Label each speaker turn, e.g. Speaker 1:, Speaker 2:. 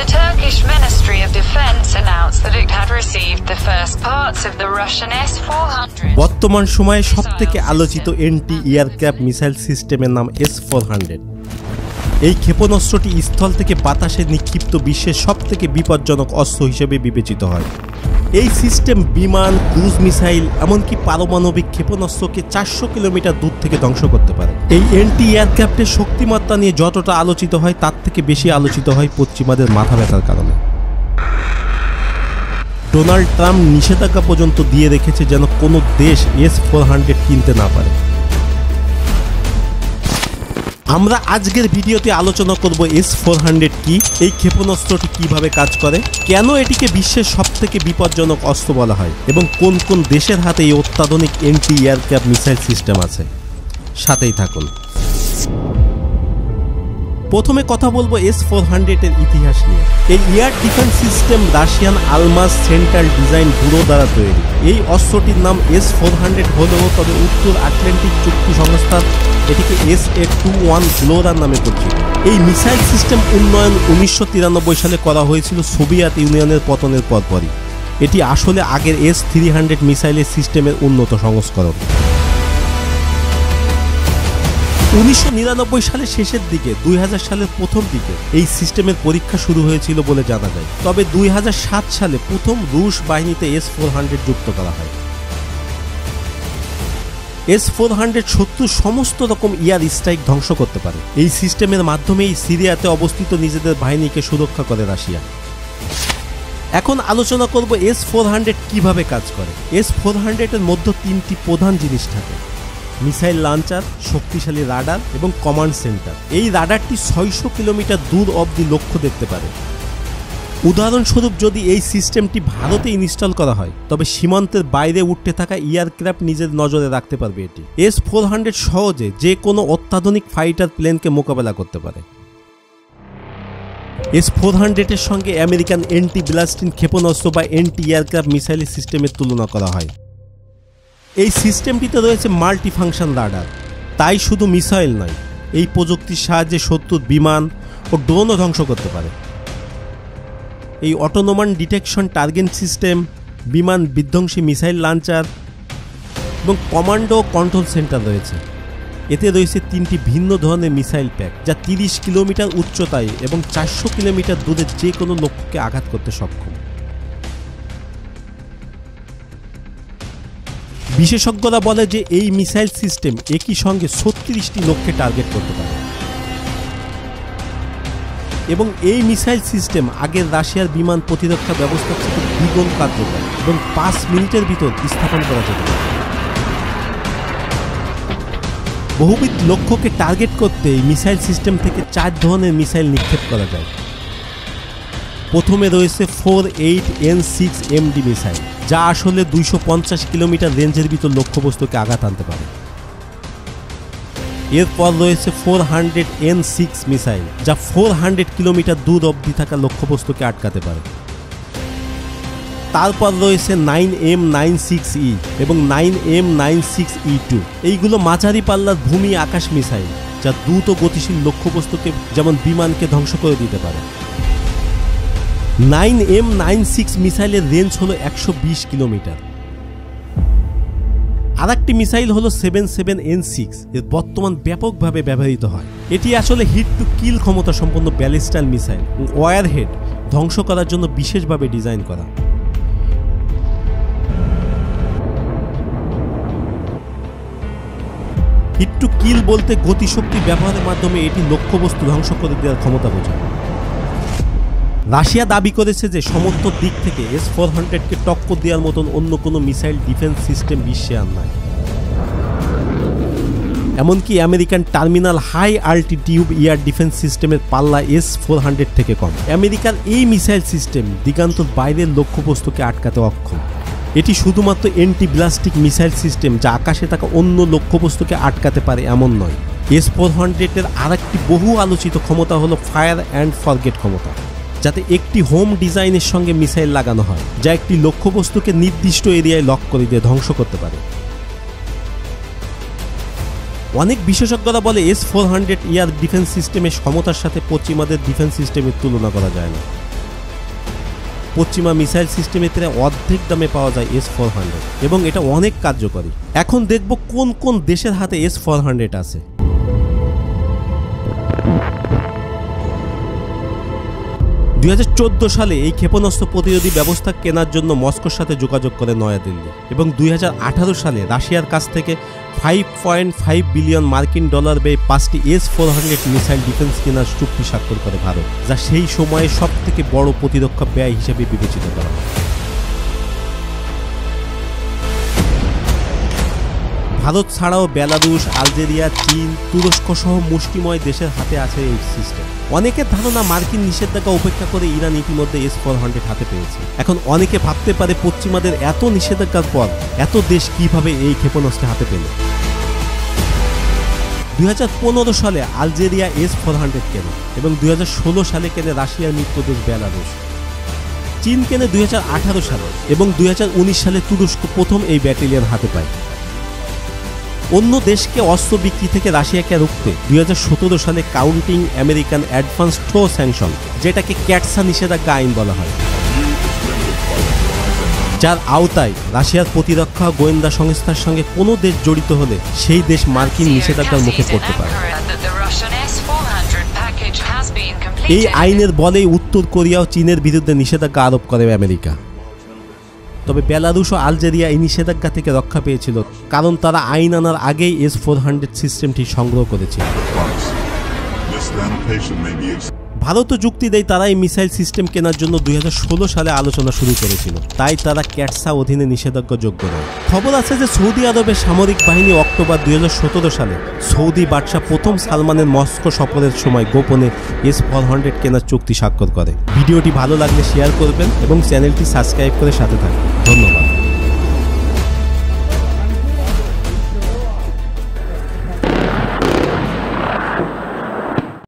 Speaker 1: The Turkish Ministry of Defense announced that it had received the first parts of the Russian S-400.
Speaker 2: বর্তমান সময়ে সবথেকে আলোচিত anti aircraft missile সিস্টেমের নাম S-400। এই ক্ষেপণাস্ত্রটি স্থল থেকে বাতাসে নিক্ষিপ্ত বিশ্বের সবথেকে বিপজ্জনক অস্ত্র হিসেবে বিবেচিত হয়। এই সিস্টেম বিমান, ক্রুজ মিসাইল, এমনকি পারমাণবিক ক্ষেপণাস্ত্রকে 400 কিলোমিটার দূর থেকে ধ্বংস করতে পারে। এই এন্টি এয়ারক্রাফটের শক্তিমাত্রা নিয়ে যতটা আলোচিত হয় তার থেকে বেশি আলোচিত হয় পশ্চিমাদের মাথা ব্যথার কারণে। ডোনাল্ড ট্রাম্প নিষেধাজ্ঞা পর্যন্ত দিয়ে রেখেছে যেন কোনো দেশ S-400 কিনতে না পারে। আমরা আজকের ভিডিওতে আলোচনা করব S-400 কি, এই ক্ষেপণাস্ত্রটি কিভাবে কাজ করে, কেন এটিকে বিশ্বের সবথেকে বিপজ্জনক অস্ত্র বলা হয় এবং কোন কোন দেশের হাতে এই অত্যাধুনিক এন্টি এয়ারক্রাফট মিসাইল সিস্টেম আছে। সাথেই থাকুন। প্রথমে কথা বলবো S-400 এর ইতিহাস নিয়ে। এই air defence system Russian Almas central design bureau দ্বারা তৈরি। এই অস্ত্রটির নাম S-400 হলেও তবে উত্তর আটলান্টিক চুক্তি সংস্থার এটিকে SA-21 গ্লোরার নামে পরিচিত। এই মিসাইল সিস্টেম উন্নয়ন 1993 সালে করা হয়েছিল সোভিয়েত ইউনিয়নের পতনের পরপরই। এটি আসলে আগের S-300 মিসাইলের সিস্টেমের উন্নত সংস্করণ। 1999 সালের শেষের দিকে 2000 সালের প্রথম দিকে এই সিস্টেমের পরীক্ষা শুরু হয়েছিল বলে জানা যায়। তবে 2007 সালে প্রথম রুশ বাহিনীতে S-400 যুক্ত করা হয়। S-400 শত্রুর সমস্ত রকম এয়ার স্ট্রাইক ধ্বংস করতে পারে। এই সিস্টেমের মাধ্যমেই সিরিয়াতে অবস্থিত নিজেদের বাহিনীকে সুরক্ষা করে রাশিয়া। এখন আলোচনা করব S-400 কিভাবে কাজ করে। S-400 এর মধ্যে তিনটি প্রধান জিনিস থাকে: মিসাইল লঞ্চার, শক্তিশালী রাডার এবং কমান্ড সেন্টার। এই রাডারটি 600 কিলোমিটার দূর অবধি লক্ষ্য দেখতে পারে। উদাহরণস্বরূপ যদি এই সিস্টেমটি ভারতে ইনস্টল করা হয় তবে সীমান্তের বাইরে উঠতে থাকা এয়ারক্রাফট নিজের নজরে রাখতে পারবে। এটি S-400 সহজে যে কোনো অত্যাধুনিক ফাইটার প্লেনকে মোকাবেলা করতে পারে। S-400 এর সঙ্গে আমেরিকান এন্টি ব্লাস্টিং ক্ষেপণাস্ত্র বা এন্টি এয়ারক্রাফট মিসাইল সিস্টেমের তুলনা করা হয়। এই সিস্টেমটিতে রয়েছে মাল্টি ফাংশন রাডার। তাই শুধু মিসাইল নয়, এই প্রযুক্তির সাহায্যে শত্রুর বিমান ও ড্রোনও ধ্বংস করতে পারে। এই অটোনোমান ডিটেকশন টার্গেট সিস্টেম, বিমান বিধ্বংসী মিসাইল লঞ্চার এবং কমান্ডো কন্ট্রোল সেন্টার রয়েছে। এতে রয়েছে 3টি ভিন্ন ধরনের মিসাইল প্যাক, যা 30 কিলোমিটার উচ্চতায় এবং 400 কিলোমিটার দূরে যে কোনো লক্ষ্যকে আঘাত করতে সক্ষম। বিশেষজ্ঞরা বলে যে এই মিসাইল সিস্টেম একই সঙ্গে 36টি লক্ষ্যে টার্গেট করতে পারে এবং এই মিসাইল সিস্টেম আগের রাশিয়ার বিমান প্রতিরক্ষা ব্যবস্থা থেকে দ্বিগুণ কার্যকর এবং 5 মিনিটের ভিতর স্থাপন করা যেতে পারে। বহুবিধ লক্ষ্যকে টার্গেট করতে এই মিসাইল সিস্টেম থেকে 4 ধরনের মিসাইল নিক্ষেপ করা যায়। প্রথমে রয়েছে 48N6MD মিসাইল, যা আসলে 250 কিলোমিটার রেঞ্জের ভিতর লক্ষ্যবস্তুকে আঘাত আনতে পারে। এরপর রয়েছে 400N6 মিসাইল, যা 400 কিলোমিটার দূর অবধি থাকা লক্ষ্যবস্তুকে আটকাতে পারে। তারপর রয়েছে 9M96E এবং 9M96E2। এইগুলো মাঝারি পাল্লার ভূমি আকাশ মিসাইল, যা দ্রুত গতিশীল লক্ষ্যবস্তুকে যেমন বিমানকে ধ্বংস করে দিতে পারে। 9M96 মিসাইলের রেঞ্জ হলো 120 কিলোমিটার। আরেকটি মিসাইল হলো 77N6, এর বর্তমান ব্যাপকভাবে ব্যবহৃত হয়। এটি আসলে হিট টু কিল ক্ষমতা সম্পন্ন ব্যালিস্টিক মিসাইল এবং ওয়ারহেড ধ্বংস করার জন্য বিশেষভাবে ডিজাইন করা। হিট টু কিল বলতে গতিশক্তি ব্যবহারের মাধ্যমে এটি লক্ষ্যবস্তু ধ্বংস করে দেওয়ার ক্ষমতা বোঝায়। রাশিয়া দাবি করেছে যে সমস্ত দিক থেকে S-400কে টক্কর দেওয়ার মতন অন্য কোনো মিসাইল ডিফেন্স সিস্টেম বিশ্বে আর নাই। এমনকি American terminal high altitude air defence সিস্টেমের পাল্লা S-400 থেকে কম। আমেরিকার এই মিসাইল সিস্টেম দিগান্তর বাইরের লক্ষ্যবস্তুকে আটকাতে অক্ষম। এটি শুধুমাত্র এন্টি ব্লাস্টিক মিসাইল সিস্টেম যা আকাশে থাকা অন্য লক্ষ্যবস্তুকে আটকাতে পারে এমন নয়। S-400 এর আরেকটি বহু আলোচিত ক্ষমতা হলো ফায়ার অ্যান্ড ফরগেট ক্ষমতা, যাতে একটি হোম ডিজাইনের সঙ্গে মিসাইল লাগানো হয় যা একটি লক্ষ্যবস্তুকে নির্দিষ্ট এরিয়ায় লক করে দিয়ে ধ্বংস করতে পারে। অনেক বিশেষজ্ঞরা বলে S-400 এয়ার ডিফেন্স সিস্টেমের ক্ষমতার সাথে পশ্চিমাদের ডিফেন্স সিস্টেমের তুলনা করা যায় না। পশ্চিমা মিসাইল সিস্টেমের প্রায় অর্ধেক দামে পাওয়া যায় S-400 এবং এটা অনেক কার্যকরী। এখন দেখব কোন কোন দেশের হাতে S-400 আছে। 2014 সালে এই ক্ষেপণাস্ত্র প্রতিরোধী ব্যবস্থা কেনার জন্য মস্কোর সাথে যোগাযোগ করে নয়াদিল্লি এবং 2018 সালে রাশিয়ার কাছ থেকে 5.5 বিলিয়ন মার্কিন ডলার ব্যয়ে 5টি S-400 মিসাইল ডিফেন্স কেনার চুক্তি স্বাক্ষর করে ভারত, যা সেই সময়ে সবথেকে বড় প্রতিরক্ষা ব্যয় হিসেবে বিবেচিত করা হয়। ভারত ছাড়াও বেলারুশ, আলজেরিয়া, চীন, তুরস্ক সহ মুষ্টিময় দেশের হাতে আছে এই সিস্টেম। অনেকের ধারণা মার্কিন নিষেধাজ্ঞা উপেক্ষা করে ইরান ইতিমধ্যে S-400 হাতে পেয়েছে। এখন অনেকে ভাবতে পারে পশ্চিমাদের এত নিষেধাজ্ঞার পর এত দেশ কিভাবে এই ক্ষেপণাস্ত্র হাতে পেল। 2015 সালে আলজেরিয়া S-400 কেনে এবং 2016 সালে কেনে রাশিয়ার মিত্রদেশ বেলারুশ। চীন কেনে 2018 সালে এবং 2019 সালে তুরস্ক প্রথম এই ব্যাটালিয়ন হাতে পায়। অন্য দেশকে অস্ত্র বিক্রি থেকে রাশিয়াকে রুখতে 2017 সালে countering American advance through sanction, যেটাকে ক্যাটসা নিষেধাজ্ঞা আইন বলা হয়, যার আওতায় রাশিয়ার প্রতিরক্ষা গোয়েন্দা সংস্থার সঙ্গে কোনো দেশ জড়িত হলে সেই দেশ মার্কিন নিষেধাজ্ঞার মুখে পড়তে পারে। এই আইনের বলেই উত্তর কোরিয়া ও চীনের বিরুদ্ধে নিষেধাজ্ঞা আরোপ করে আমেরিকা। তবে বেলারুশ ও আলজেরিয়া এই নিষেধাজ্ঞা থেকে রক্ষা পেয়েছিল, কারণ তারা আইন আনার আগেই S-400 সিস্টেমটি সংগ্রহ করেছিল। ভারতও যুক্তি দেয় তারা এই মিসাইল সিস্টেম কেনার জন্য 2016 সালে আলোচনা শুরু করেছিল, তাই তারা ক্যাটসা অধীনে নিষেধাজ্ঞা যোগ্য নয়। খবর আছে যে সৌদি আরবের সামরিক বাহিনী অক্টোবর 2017 সালে সৌদি বাদশাহ প্রথম সালমানের মস্কো সফরের সময় গোপনে S-400 কেনার চুক্তি স্বাক্ষর করে। ভিডিওটি ভালো লাগলে শেয়ার করবেন এবং চ্যানেলটি সাবস্ক্রাইব করে সাথে থাকবেন। ধন্যবাদ।